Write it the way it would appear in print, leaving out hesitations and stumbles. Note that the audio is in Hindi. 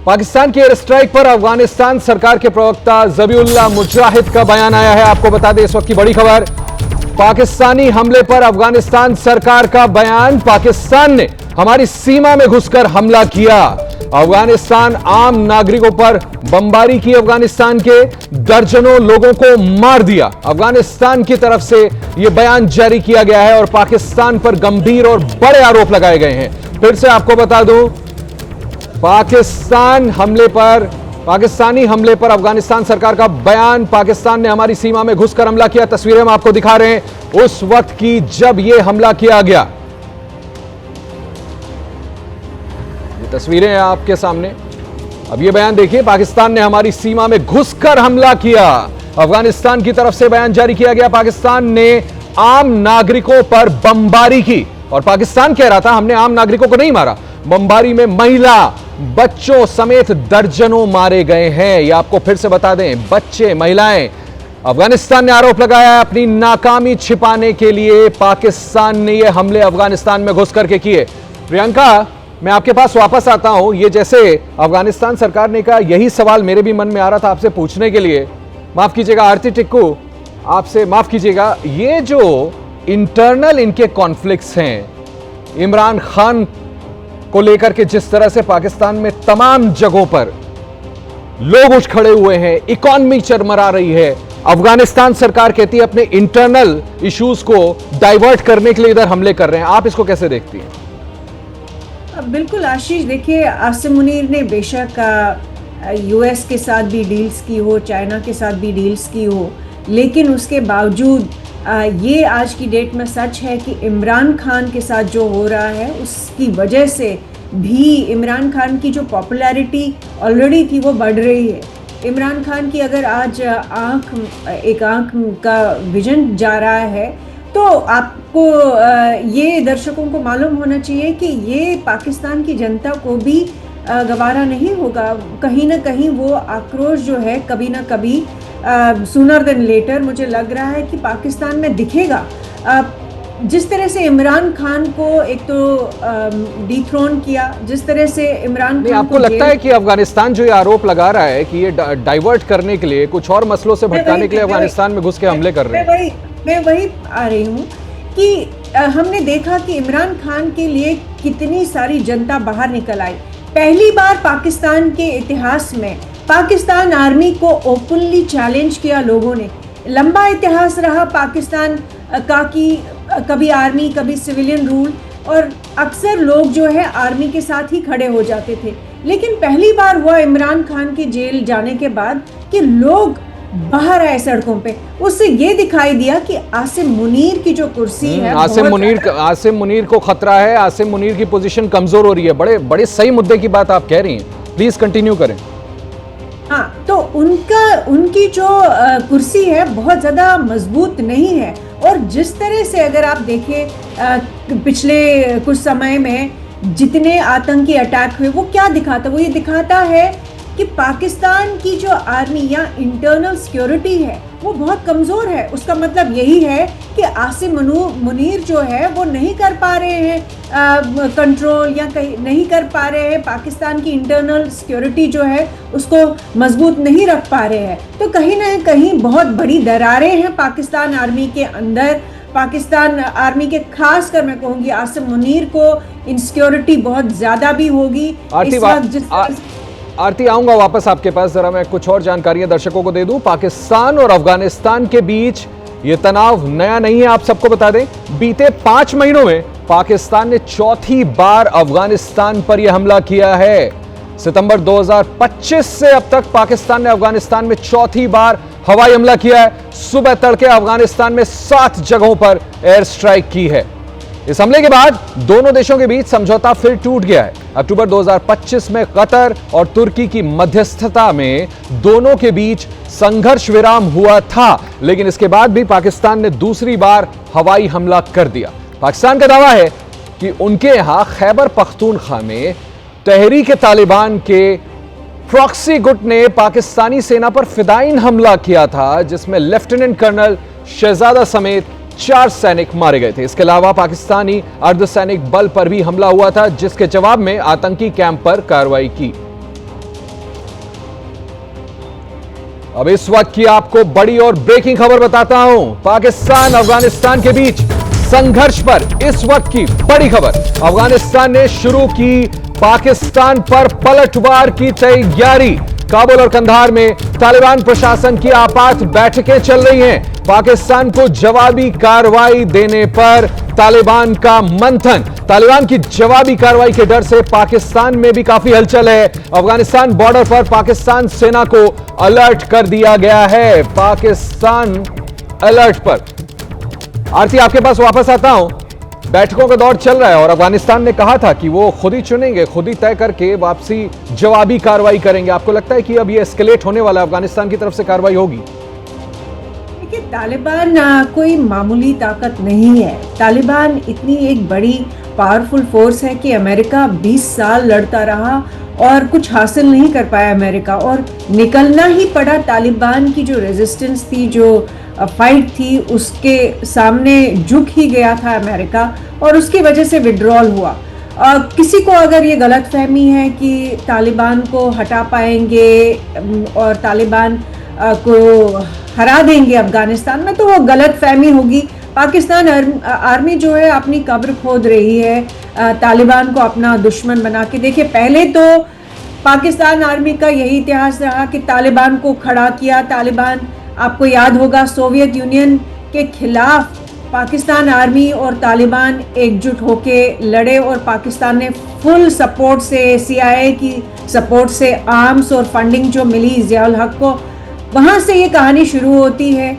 पाकिस्तान की एयर स्ट्राइक पर अफगानिस्तान सरकार के प्रवक्ता ज़बीउल्लाह मुजाहिद का बयान आया है। आपको बता दें इस वक्त की बड़ी खबर, पाकिस्तानी हमले पर अफगानिस्तान सरकार का बयान। पाकिस्तान ने हमारी सीमा में घुसकर हमला किया। अफगानिस्तान आम नागरिकों पर बमबारी की, अफगानिस्तान के दर्जनों लोगों को मार दिया। अफगानिस्तान की तरफ से यह बयान जारी किया गया है और पाकिस्तान पर गंभीर और बड़े आरोप लगाए गए हैं। फिर से आपको बता दूं, पाकिस्तानी हमले पर अफगानिस्तान सरकार का बयान। पाकिस्तान ने हमारी सीमा में घुसकर हमला किया। तस्वीरें हम आपको दिखा रहे हैं उस वक्त की जब यह हमला किया गया। ये तस्वीरें हैं आपके सामने। अब यह बयान देखिए, पाकिस्तान ने हमारी सीमा में घुसकर हमला किया। अफगानिस्तान की तरफ से बयान जारी किया गया। पाकिस्तान ने आम नागरिकों पर बमबारी की और पाकिस्तान कह रहा था हमने आम नागरिकों को नहीं मारा। बमबारी में महिला, बच्चों समेत दर्जनों मारे गए हैं। यह आपको फिर से बता दें, बच्चे, महिलाएं। अफगानिस्तान ने आरोप लगाया है अपनी नाकामी छिपाने के लिए पाकिस्तान ने यह हमले अफगानिस्तान में घुस करके किए। प्रियंका, मैं आपके पास वापस आता हूं। ये जैसे अफगानिस्तान सरकार ने कहा, यही सवाल मेरे भी मन में आ रहा था आपसे पूछने के लिए। माफ कीजिएगा आरती टिक्कू, आपसे माफ कीजिएगा, ये जो इंटरनल इनके कॉन्फ्लिक्ट्स हैं, इमरान खान को लेकर के जिस तरह से पाकिस्तान में तमाम जगहों पर लोग उठ खड़े हुए हैं, इकॉनमी चरमरा रही है, अफगानिस्तान सरकार कहती है अपने इंटरनल इश्यूज को डाइवर्ट करने के लिए इधर हमले कर रहे हैं। आप इसको कैसे देखती हैं? बिल्कुल आशीष, देखिए आसिम मुनीर ने बेशक यूएस के साथ भी डील्स की हो, चाइना के साथ भी डील्स की हो, लेकिन उसके बावजूद ये आज की डेट में सच है कि इमरान खान के साथ जो हो रहा है उसकी वजह से भी इमरान खान की जो पॉपुलैरिटी ऑलरेडी थी वो बढ़ रही है। इमरान खान की अगर आज एक आँख का विजन जा रहा है तो आपको ये दर्शकों को मालूम होना चाहिए कि ये पाकिस्तान की जनता को भी गवारा नहीं होगा। कहीं ना कहीं वो आक्रोश जो है कभी ना कभी सूनर देन लेटर मुझे लग रहा है कि पाकिस्तान में दिखेगा। जिस तरह से इमरान खान को एक तो डिथ्रोन किया, जिस तरह से इमरान खान आपको लगता है कि अफगानिस्तान जो ये आरोप लगा रहा है कि ये डाइवर्ट करने के लिए, कुछ और मसलों से भटकाने के लिए अफगानिस्तान में घुस के हमले कर रहे हैं? मैं वही आ रही हूँ कि हमने देखा कि इमरान खान के लिए कितनी सारी जनता बाहर निकल आई। पहली बार पाकिस्तान के इतिहास में पाकिस्तान आर्मी को ओपनली चैलेंज किया लोगों ने। लंबा इतिहास रहा पाकिस्तान का कि कभी आर्मी कभी सिविलियन रूल, और अक्सर लोग जो है आर्मी के साथ ही खड़े हो जाते थे। लेकिन पहली बार हुआ इमरान खान के जेल जाने के बाद कि लोग बाहर आए सड़कों पे। उससे ये दिखाई दिया कि आसिम मुनीर की जो कुर्सी है, आसिम मुनीर को खतरा है, आसिम मुनीर की पोजीशन कमजोर हो रही है। बड़े बड़े सही मुद्दे की बात आप कह रही हैं, प्लीज कंटिन्यू करें। हाँ, तो उनकी जो कुर्सी है बहुत ज़्यादा मजबूत नहीं है। और जिस तरह से अगर आप देखें पिछले कुछ समय में जितने आतंकी अटैक हुए, वो क्या दिखाता? वो ये दिखाता है कि पाकिस्तान की जो आर्मी या इंटरनल सिक्योरिटी है वो बहुत कमज़ोर है। उसका मतलब यही है कि आसिम मुनीर जो है वो नहीं कर पा रहे हैं कंट्रोल, या नहीं कर पा रहे हैं, पाकिस्तान की इंटरनल सिक्योरिटी जो है उसको मजबूत नहीं रख पा रहे हैं। तो कहीं ना कहीं बहुत बड़ी दरारें हैं पाकिस्तान आर्मी के अंदर। पाकिस्तान आर्मी के खास कर मैं कहूँगी आसिम मुनीर को इनसिक्योरिटी बहुत ज़्यादा भी होगी। आरती, आऊंगा वापस आपके पास। जरा मैं कुछ और जानकारियां दर्शकों को दे दूं। पाकिस्तान और अफगानिस्तान के बीच ये तनाव नया नहीं है, आप सबको बता दें। बीते 5 महीनों में पाकिस्तान ने चौथी बार अफगानिस्तान पर यह हमला किया है। सितंबर 2025 से अब तक पाकिस्तान ने अफगानिस्तान में चौथी बार हवाई हमला किया है। सुबह तड़के अफगानिस्तान में 7 जगहों पर एयर स्ट्राइक की है। इस हमले के बाद दोनों देशों के बीच समझौता फिर टूट गया है। अक्टूबर 2025 में कतर और तुर्की की मध्यस्थता में दोनों के बीच संघर्ष विराम हुआ था, लेकिन इसके बाद भी पाकिस्तान ने दूसरी बार हवाई हमला कर दिया। पाकिस्तान का दावा है कि उनके यहां खैबर पख्तूनख्वा में तहरीक तालिबान के प्रॉक्सी गुट ने पाकिस्तानी सेना पर फिदायीन हमला किया था, जिसमें लेफ्टिनेंट कर्नल शहजादा समेत 4 सैनिक मारे गए थे। इसके अलावा पाकिस्तानी अर्धसैनिक बल पर भी हमला हुआ था, जिसके जवाब में आतंकी कैंप पर कार्रवाई की। अब इस वक्त की आपको बड़ी और ब्रेकिंग खबर बताता हूं। पाकिस्तान अफगानिस्तान के बीच संघर्ष पर इस वक्त की बड़ी खबर। अफगानिस्तान ने शुरू की पाकिस्तान पर पलटवार की तैयारी। काबुल और कंधार में तालिबान प्रशासन की आपात बैठकें चल रही हैं। पाकिस्तान को जवाबी कार्रवाई देने पर तालिबान का मंथन। तालिबान की जवाबी कार्रवाई के डर से पाकिस्तान में भी काफी हलचल है। अफगानिस्तान बॉर्डर पर पाकिस्तान सेना को अलर्ट कर दिया गया है। पाकिस्तान अलर्ट पर। आरती, आपके पास वापस आता हूं। बैठकों का दौर चल रहा है और अफगानिस्तान ने कहा था कि वो खुद ही चुनेंगे, खुद ही तय करके वापसी जवाबी कार्रवाई करेंगे। आपको लगता है कि अब ये एस्केलेट होने वाला है, अफगानिस्तान की तरफ से कार्रवाई होगी? देखिए, तालिबान कोई मामूली ताकत नहीं है। तालिबान इतनी एक बड़ी पावरफुल फोर्स है कि अमेरिका 20 साल लड़ता रहा और कुछ हासिल नहीं कर पाया अमेरिका, और निकलना ही पड़ा। तालिबान की जो रेजिस्टेंस थी, जो फाइट थी, उसके सामने झुक ही गया था अमेरिका और उसकी वजह से विड्रॉल हुआ। किसी को अगर ये गलत फहमी है कि तालिबान को हटा पाएंगे और तालिबान को हरा देंगे अफगानिस्तान में, तो वो गलत फहमी होगी। पाकिस्तान आर्मी जो है अपनी कब्र खोद रही है तालिबान को अपना दुश्मन बना के। देखिए, पहले तो पाकिस्तान आर्मी का यही इतिहास रहा कि तालिबान को खड़ा किया। तालिबान, आपको याद होगा, सोवियत यूनियन के खिलाफ पाकिस्तान आर्मी और तालिबान एकजुट होके लड़े और पाकिस्तान ने फुल सपोर्ट से, CIA की सपोर्ट से आर्म्स और फंडिंग जो मिली ज़ियाउल हक को, वहाँ से ये कहानी शुरू होती है।